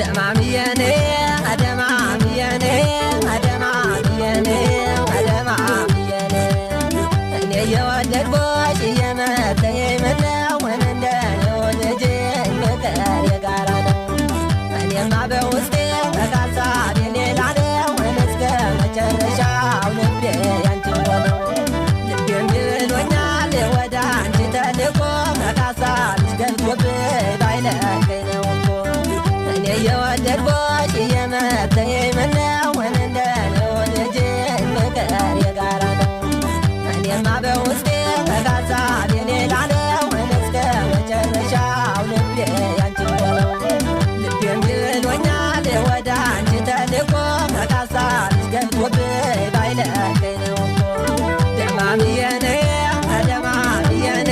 ደማምየኔ አደማምየኔ አደማምየኔ አደማምየኔ እኔ የወደድኩሽ እየመተየኝ ምነው ምን እንደኔው ልጅ ፍቅር የጋራ ነው እኔማ በውስጤ በካሳቤ ሌላ ነው እስከ መጨረሻው ልቤ ያንቺ ሆነው ልቤም ብሎኛል ወደ አንቺ ተልኮ በካሳብሽ ገልጦብኝ ባይለቀኝ ነው እኮ እኔ የወደድኩሽ እየመተየኝ ምነው ምን እንደኔው ልጅ ፍቅር የጋራ ነው እኔማ በውስጤ በካሳቤ ሌላ ነው እስከ መጨረሻው ልቤ ያንቺ ሆነው ልቤም ብሎኛል ወደ አንቺ ተልኮ በካሳብሽ ገልጦብኝ ባይለቀኝ ነው እኮ ደማምየኔ አደማምየኔ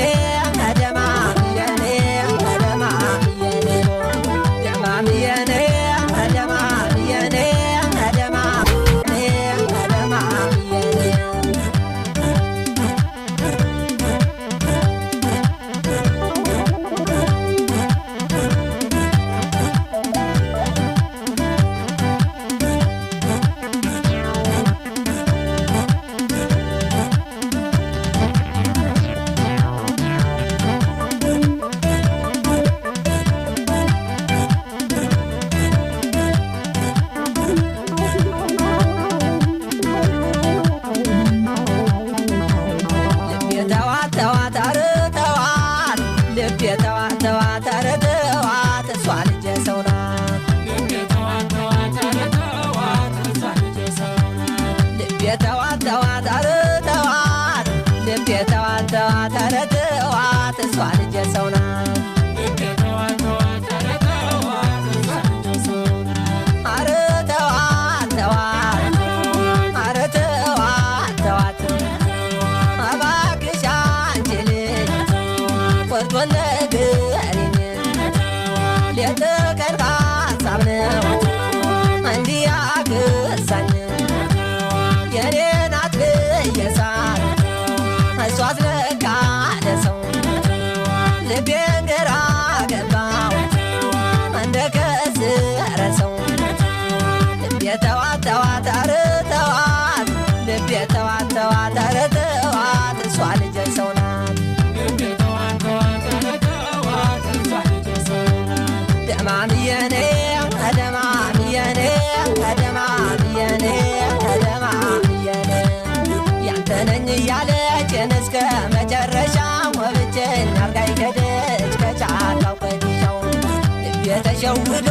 አደማምየኔ አደማምየኔ ደማምየኔ አደማምየኔ አደማምየኔ አደማምየኔ ደማምየኔ አደማምየኔ አደማምየኔ አደማምየኔ ያንተ ነኝ እያለችን እስከ መጨረሻ ወብቼን አርጋይ ከደች ከጫካው ከዲሻው ልቤ ተሸውዶ